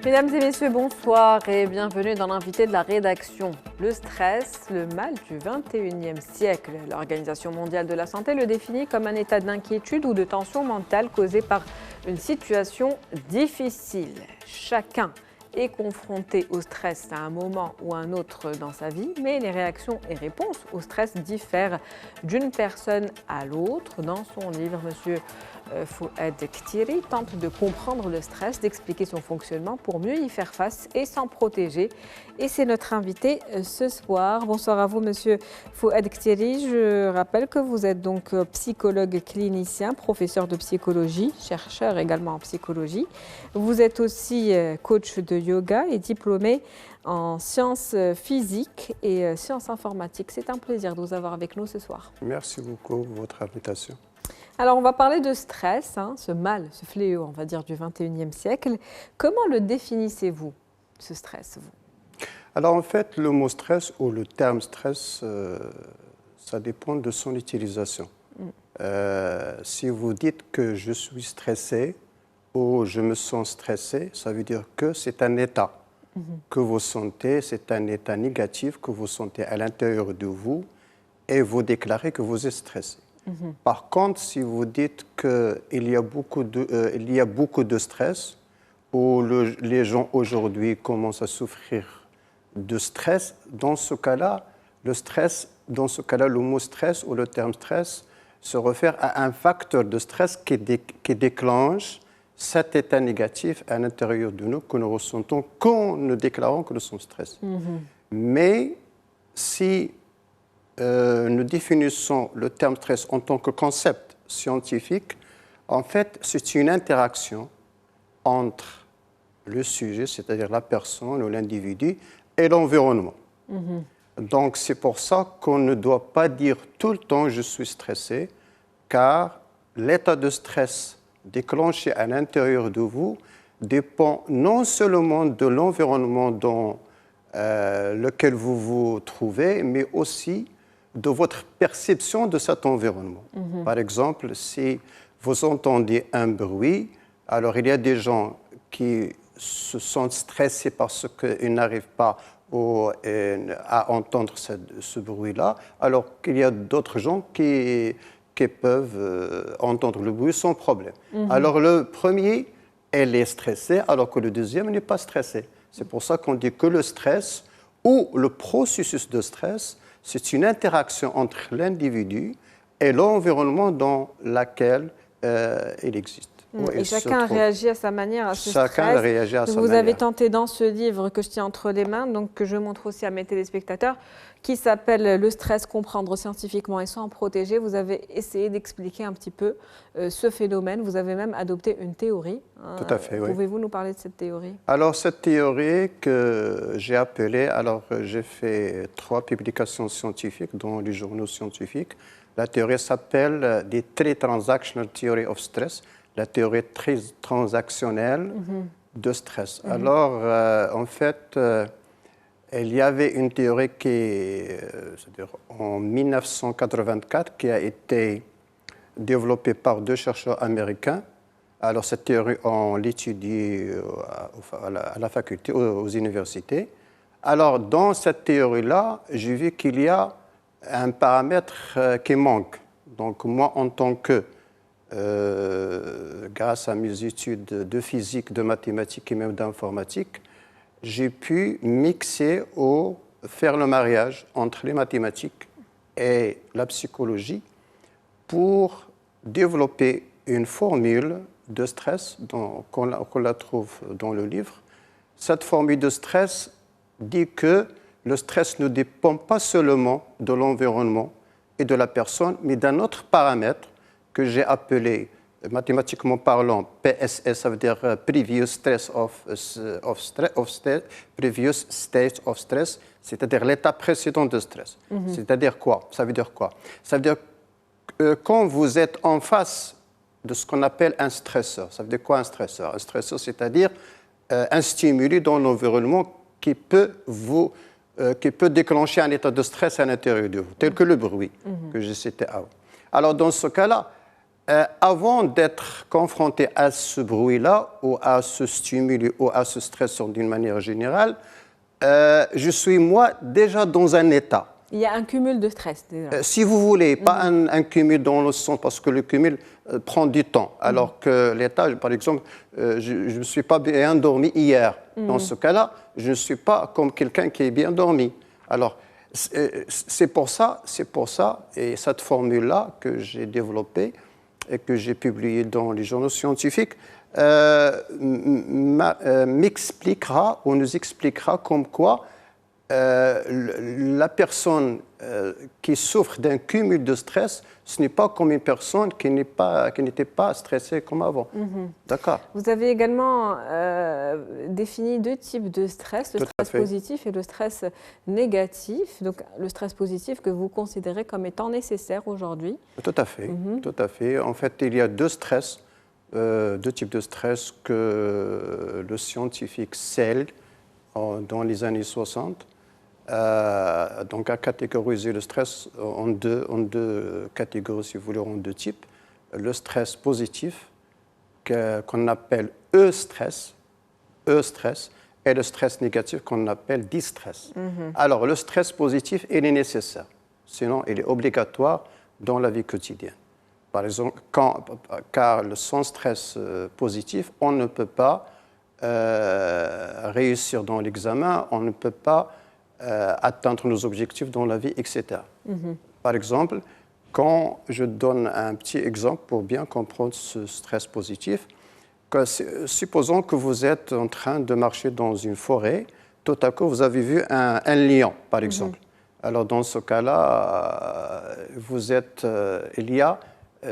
Mesdames et messieurs, bonsoir et bienvenue dans l'invité de la rédaction. Le stress, le mal du 21e siècle. L'Organisation mondiale de la santé le définit comme un état d'inquiétude ou de tension mentale causé par une situation difficile. Chacun est confronté au stress à un moment ou à un autre dans sa vie, mais les réactions et réponses au stress diffèrent d'une personne à l'autre. Dans son livre, Monsieur Fouad Ktiri tente de comprendre le stress, d'expliquer son fonctionnement pour mieux y faire face et s'en protéger. Et c'est notre invité ce soir. Bonsoir à vous, Monsieur Fouad Ktiri. Je rappelle que vous êtes donc psychologue clinicien, professeur de psychologie, chercheur également en psychologie. Vous êtes aussi coach de yoga et diplômé en sciences physiques et sciences informatiques. C'est un plaisir de vous avoir avec nous ce soir. Merci beaucoup pour votre invitation. Alors, on va parler de stress, ce mal, ce fléau, on va dire, du 21e siècle. Comment le définissez-vous, ce stress, vous ? Alors, en fait, le mot stress ou le terme stress, ça dépend de son utilisation. Si vous dites que je suis stressé ou je me sens stressé, ça veut dire que c'est un état que vous sentez, c'est un état négatif que vous sentez à l'intérieur de vous et vous déclarez que vous êtes stressé. Par contre, si vous dites qu'il y a beaucoup de stress, ou les gens aujourd'hui commencent à souffrir de stress, dans ce cas-là, le mot stress ou le terme stress se réfère à un facteur de stress qui déclenche cet état négatif à l'intérieur de nous que nous ressentons quand nous déclarons que nous sommes stressés. Mais si nous définissons le terme stress en tant que concept scientifique, en fait, c'est une interaction entre le sujet, c'est-à-dire la personne ou l'individu, et l'environnement. Donc, c'est pour ça qu'on ne doit pas dire tout le temps « je suis stressé », car l'état de stress déclenché à l'intérieur de vous dépend non seulement de l'environnement dans lequel vous vous trouvez, mais aussi de votre perception de cet environnement. Par exemple, si vous entendez un bruit, alors il y a des gens qui se sentent stressés parce qu'ils n'arrivent pas à entendre ce bruit-là, alors qu'il y a d'autres gens qui peuvent entendre le bruit sans problème. Alors le premier, elle est stressée, alors que le deuxième n'est pas stressé. C'est pour ça qu'on dit que le stress ou le processus de stress, c'est une interaction entre l'individu et l'environnement dans lequel il existe. Et chacun réagit à sa manière à ce chacun réagit à sa Vous manière. avez tenté dans ce livre que je tiens entre les mains, donc que je montre aussi à mes téléspectateurs, qui s'appelle « Le stress, comprendre scientifiquement et s'en protéger ». Vous avez essayé d'expliquer un petit peu ce phénomène. Vous avez même adopté une théorie. Tout à fait, oui. Pouvez-vous nous parler de cette théorie ? Alors, cette théorie que j'ai appelée, j'ai fait 3 publications scientifiques dans les journaux scientifiques. La théorie s'appelle « The Transactional Theory of Stress », la théorie très transactionnelle de stress. Alors, en fait, il y avait une théorie c'est-à-dire en 1984 qui a été développée par 2 chercheurs américains. Alors, cette théorie, on l'étudie à la faculté, aux universités. Alors, dans cette théorie-là, j'ai vu qu'il y a un paramètre qui manque. Donc, moi, en tant que grâce à mes études de physique, de mathématiques et même d'informatique, j'ai pu mixer ou faire le mariage entre les mathématiques et la psychologie pour développer une formule de stress qu'on la trouve dans le livre. Cette formule de stress dit que le stress ne dépend pas seulement de l'environnement et de la personne, mais d'un autre paramètre que j'ai appelé, mathématiquement parlant, PSS, ça veut dire Previous State of Stress, c'est-à-dire l'état précédent de stress. C'est-à-dire quoi ? Ça veut dire quoi ? Ça veut dire que quand vous êtes en face de ce qu'on appelle un stresseur, ça veut dire quoi un stresseur ? Un stresseur, c'est-à-dire un stimuli dans l'environnement qui peut déclencher un état de stress à l'intérieur de vous, tel que le bruit que j'ai cité avant. Alors, dans ce cas-là, Avant d'être confronté à ce bruit-là, ou à ce stimuli, ou à ce stress d'une manière générale, je suis, moi, déjà dans un état. Il y a un cumul de stress, déjà. Si vous voulez, pas un cumul dans le sens, parce que le cumul prend du temps, alors que l'état, par exemple, je ne suis pas bien dormi hier. Dans ce cas-là, je ne suis pas comme quelqu'un qui est bien dormi. Alors, c'est pour ça, et cette formule-là que j'ai développée et que j'ai publiée dans les journaux scientifiques, m'expliquera ou nous expliquera comme quoi la personne qui souffre d'un cumul de stress, ce n'est pas comme une personne qui n'était pas stressée comme avant. D'accord. Vous avez également défini 2 types de stress, le stress positif et le stress négatif. Donc le stress positif que vous considérez comme étant nécessaire aujourd'hui. Tout à fait, tout à fait. En fait, il y a 2 stress, 2 types de stress que le scientifique scelle dans les années 60. Donc, a catégorisé le stress en deux catégories, si vous voulez, en 2 types. Le stress positif, qu'on appelle eustress, et le stress négatif, qu'on appelle distress. Alors, le stress positif, il est nécessaire, sinon il est obligatoire dans la vie quotidienne. Par exemple, car sans stress positif, on ne peut pas réussir dans l'examen, on ne peut pas atteindre nos objectifs dans la vie, etc. Par exemple, quand je donne un petit exemple pour bien comprendre ce stress positif, supposons que vous êtes en train de marcher dans une forêt, tout à coup vous avez vu un lion, par exemple. Alors dans ce cas-là, il y a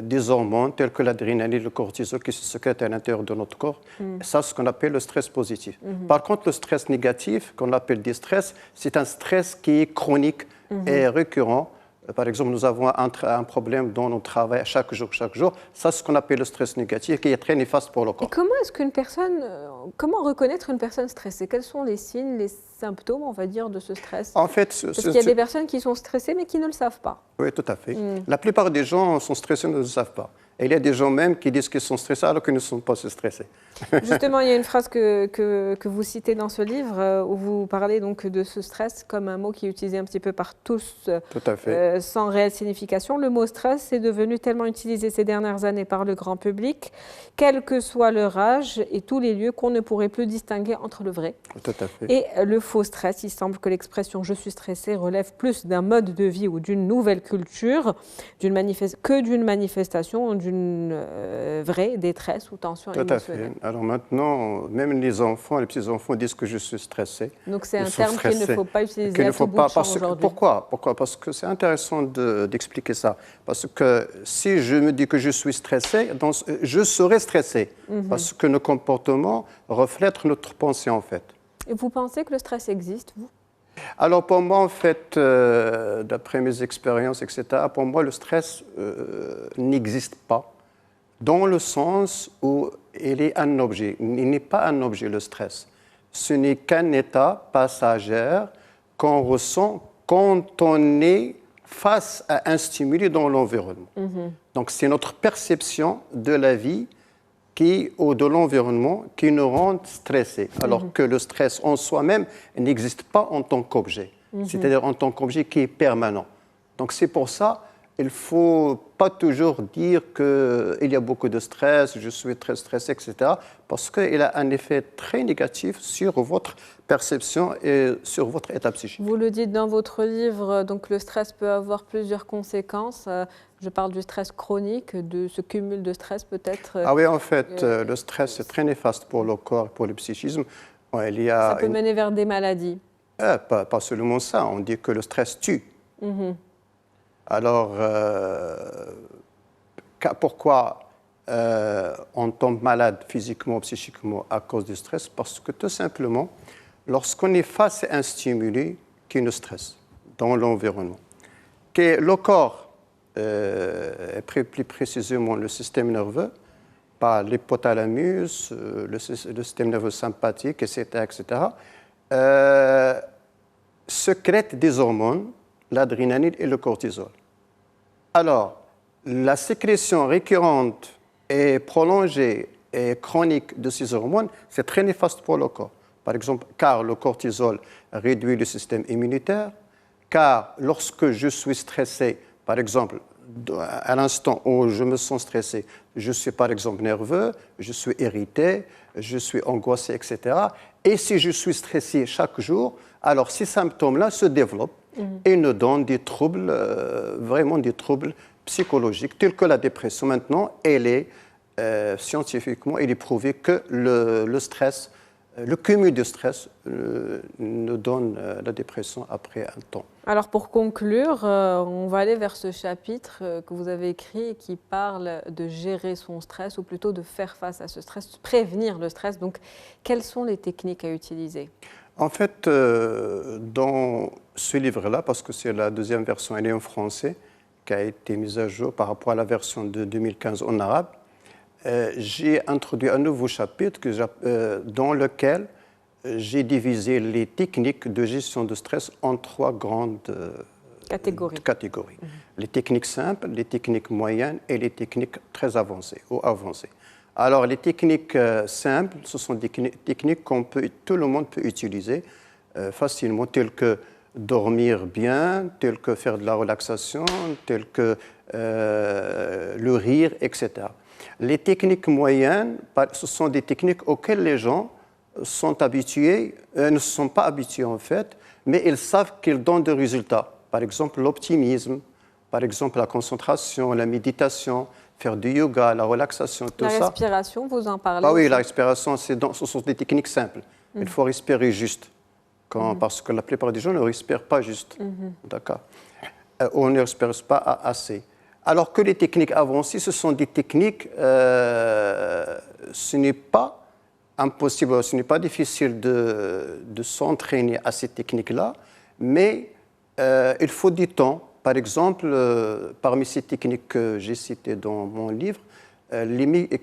des hormones telles que l'adrénaline, le cortisol qui se sécrètent à l'intérieur de notre corps. Ça, c'est ce qu'on appelle le stress positif. Par contre, le stress négatif, qu'on appelle distress, c'est un stress qui est chronique et récurrent. Par exemple, nous avons un problème dans notre travail chaque jour. Ça, c'est ce qu'on appelle le stress négatif, qui est très néfaste pour le corps. Et comment reconnaître une personne stressée? Quels sont les signes, les symptômes, on va dire, de ce stress? En fait, parce qu'il y a des personnes qui sont stressées, mais qui ne le savent pas. Oui, tout à fait. La plupart des gens sont stressés, ne le savent pas. Et il y a des gens même qui disent qu'ils sont stressés alors qu'ils ne sont pas stressés. Justement, il y a une phrase que vous citez dans ce livre où vous parlez donc de ce stress comme un mot qui est utilisé un petit peu par tous, tout à fait. Sans réelle signification. Le mot stress est devenu tellement utilisé ces dernières années par le grand public, quel que soit leur âge et tous les lieux, qu'on ne pourrait plus distinguer entre le vrai tout à fait. et le faux stress. Il semble que l'expression « je suis stressé » relève plus d'un mode de vie ou d'une nouvelle culture que d'une manifestation, d'une vraie détresse ou tension émotionnelle. Tout à fait. Alors maintenant, même les enfants, les petits-enfants disent que je suis stressé. Donc c'est un terme qu'il ne faut pas utiliser à tout bout de champ aujourd'hui. Pourquoi? Parce que c'est intéressant d'expliquer ça. Parce que si je me dis que je suis stressé, je serai stressé. Parce que nos comportements reflètent notre pensée, en fait. Et vous pensez que le stress existe, vous? Alors pour moi, en fait, d'après mes expériences, etc., pour moi, le stress n'existe pas, dans le sens où il est un objet. Il n'est pas un objet, le stress. Ce n'est qu'un état passager qu'on ressent quand on est face à un stimuli dans l'environnement. Donc c'est notre perception de la vie ou de l'environnement qui nous rend stressés, alors que le stress en soi-même n'existe pas en tant qu'objet, c'est-à-dire en tant qu'objet qui est permanent. Donc c'est pour ça qu'il ne faut pas toujours dire qu'il y a beaucoup de stress, je suis très stressé, etc., parce qu'il a un effet très négatif sur votre perception et sur votre état psychique. Vous le dites dans votre livre, donc le stress peut avoir plusieurs conséquences. Je parle du stress chronique, de ce cumul de stress peut-être. Ah oui, en fait, le stress est très néfaste pour le corps, pour le psychisme. Ça peut mener vers des maladies. Pas seulement ça, on dit que le stress tue. Alors, pourquoi on tombe malade physiquement ou psychiquement à cause du stress? Parce que tout simplement, lorsqu'on est face à un stimuli qui nous stresse dans l'environnement, que le corps, plus précisément le système nerveux, par l'hypothalamus, le système nerveux sympathique, etc., sécrète des hormones, l'adrénaline et le cortisol. Alors, la sécrétion récurrente et prolongée et chronique de ces hormones, c'est très néfaste pour le corps. Par exemple, car le cortisol réduit le système immunitaire, car lorsque je suis stressé, par exemple, à l'instant où je me sens stressé, je suis par exemple nerveux, je suis irrité, je suis angoissé, etc. Et si je suis stressé chaque jour, alors ces symptômes-là se développent et nous donnent des troubles, vraiment des troubles psychologiques, tels que la dépression. Maintenant, elle est scientifiquement, il est prouvé que le stress, le cumul de stress nous donne la dépression après un temps. Alors pour conclure, on va aller vers ce chapitre que vous avez écrit qui parle de gérer son stress ou plutôt de faire face à ce stress, prévenir le stress. Donc quelles sont les techniques à utiliser? En fait, dans ce livre-là, parce que c'est la deuxième version, elle est en français, qui a été mise à jour par rapport à la version de 2015 en arabe, j'ai introduit un nouveau chapitre dans lequel j'ai divisé les techniques de gestion de stress en trois grandes catégories. Les techniques simples, les techniques moyennes et les techniques très avancées ou avancées. Alors, les techniques simples, ce sont des techniques que tout le monde peut utiliser facilement, telles que dormir bien, telles que faire de la relaxation, telles que le rire, etc. Les techniques moyennes, ce sont des techniques auxquelles les gens sont habitués, ne sont pas habitués en fait, mais ils savent qu'ils donnent des résultats. Par exemple, l'optimisme, par exemple, la concentration, la méditation, faire du yoga, la relaxation, tout ça. La respiration, vous en parlez? Ah oui, la respiration, ce sont des techniques simples. Il faut respirer juste, parce que la plupart des gens ne respirent pas juste. D'accord. On ne respire pas assez. Alors que les techniques avancées, ce sont des techniques, ce n'est pas impossible, ce n'est pas difficile de s'entraîner à ces techniques-là, mais il faut du temps. Par exemple, parmi ces techniques que j'ai citées dans mon livre,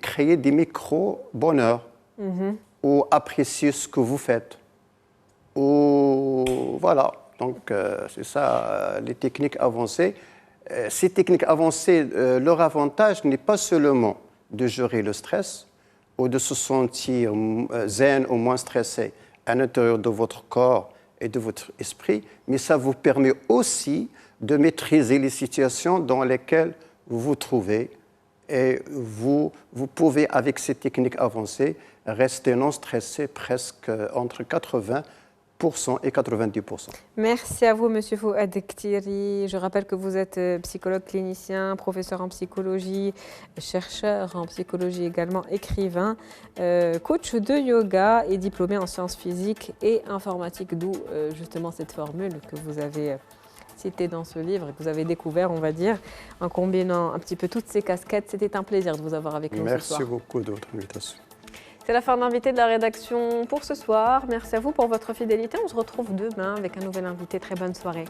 créer des micro-bonheurs ou apprécier ce que vous faites. Ou voilà, donc c'est ça, les techniques avancées. Ces techniques avancées, leur avantage n'est pas seulement de gérer le stress ou de se sentir zen ou moins stressé à l'intérieur de votre corps et de votre esprit, mais ça vous permet aussi de maîtriser les situations dans lesquelles vous vous trouvez et vous pouvez, avec ces techniques avancées, rester non stressé presque entre 80% et 90%. Merci à vous, Monsieur Fouad Ktiri. Je rappelle que vous êtes psychologue clinicien, professeur en psychologie, chercheur en psychologie également, écrivain, coach de yoga et diplômé en sciences physiques et informatiques, d'où justement cette formule que vous avez citée dans ce livre et que vous avez découvert, on va dire, en combinant un petit peu toutes ces casquettes. C'était un plaisir de vous avoir avec nous ce soir. Merci beaucoup de votre invitation. C'est la fin de l'invité de la rédaction pour ce soir. Merci à vous pour votre fidélité. On se retrouve demain avec un nouvel invité. Très bonne soirée.